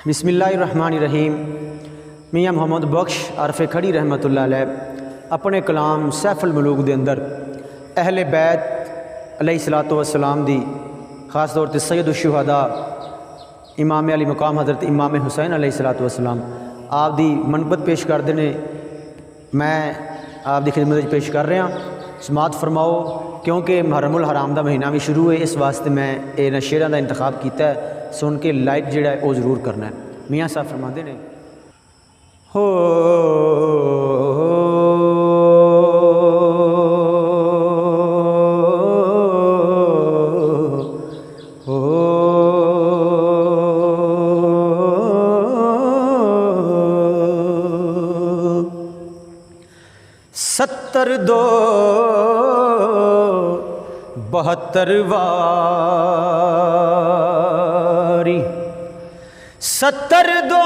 बिस्मिल्लाहिर्रहमानिर्रहीम। मियाँ मोहम्मद बख्श आरफ़ खड़ी रहमतुल्लाह अलैह अपने कलाम सैफुल मलूक दे अंदर अहले बैत अलैहिस्सलातु वस्सलाम दी ख़ास तौर पर सैयद शुहदा इमाम अली मुकाम हज़रत इमाम हुसैन अलैहिस्सलातु वस्सलाम आप दी मनबत पेश करते हैं। मैं आप दी खिदमत पेश कर रहा समात फरमाओ, क्योंकि मुहर्रमुल हराम का महीना भी शुरू है, इस वास्ते मैं इन्हां शेरां का इंतखाब किया है। सुन के लाइक जिहड़ा है वो ज़रूर करना है। मियाँ साहब फरमाते हैं, हो सत्तर दो बहत्तर वारी, सत्तर दो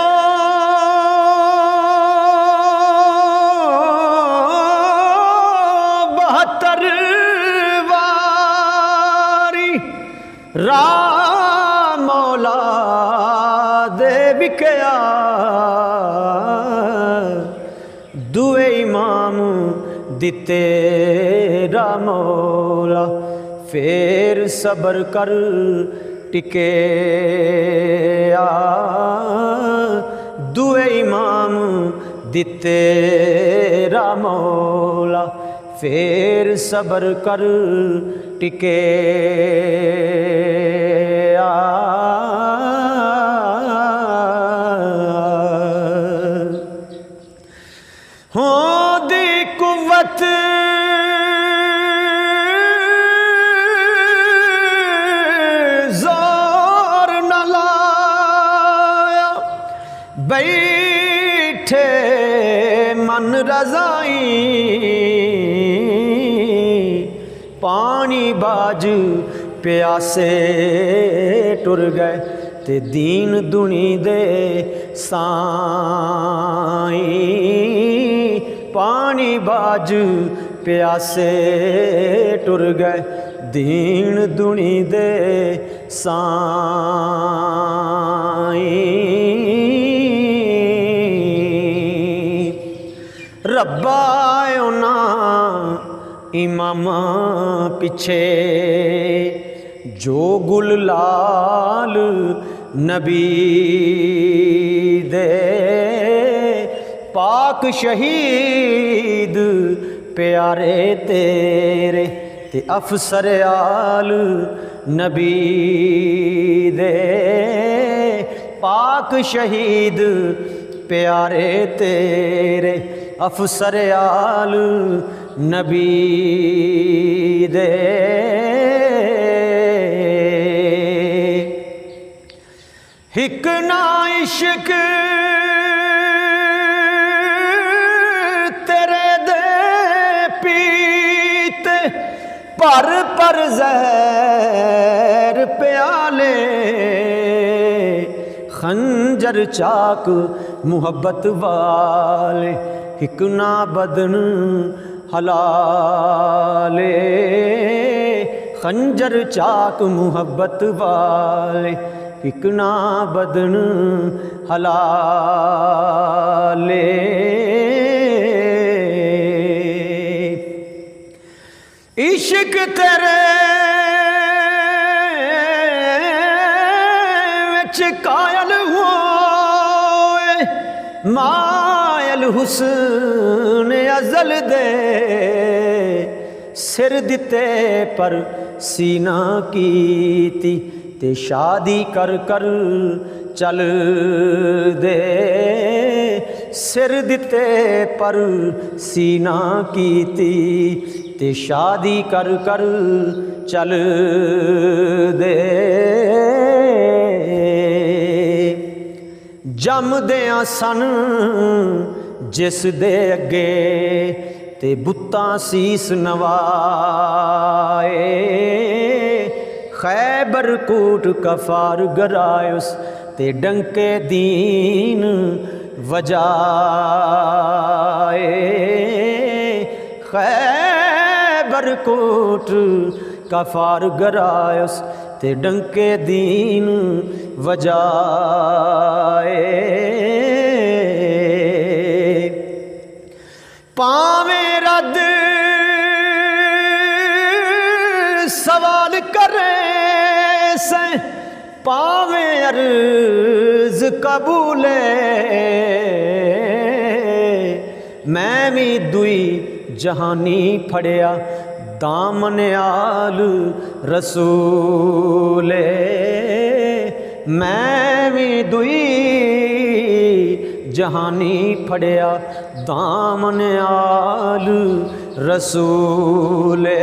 बहत्तर वारी राम मौला दे बिकया दुए इमाम दिते रामौला, फिर सबर कर टिके आ दुए इमाम दिते रामौला, फिर सबर कर टिके आ। हो दी कुव्वत जोर न लाया, बैठे मन रजाई पानी बाज प्यासे टुर गए ते दीन दुनी दे साई, पानी बाज प्यासे टुर गए दीन दुनी दे साई। रब्बा उना इमामा पिछे जो गुल लाल नबी दे, पाक शहीद प्यारे तेरे ते अफसर आल नबी दे, पाक शहीद प्यारे तेरे अफसर आल नबी दे। हिक ना इश्क तेरे दे पीते पर पर जहर प्याले, खंजर चाक मुहब्बत वाले हिक ना बदन हलाले, खंजर चाक मुहब्बत वाले हिक ना बदन हलाले। इश्क तेरे विच कायल होए मायल हुस्न अज़ल दे, सिर दिते पर सीना कीती ते शादी कर कर चल दे, सिर दिते पर सीना कीती ते शादी कर कर चल दे। जमदियां सन जिस दे अगे ते बुत्तां सीस नवाए, खैबर कूट कफार गरायुस ते डंके दीन वजाए, खैबर कूट कफार गरायुस ते डंके दीन वजाए। पावे रद सवाल करे से पावे अर्ज कबूले। मैं भी दुई जहानी फड़िया दामन आल रसूले। मैं भी दुई जहानी फड़िया दामन आल रसूले।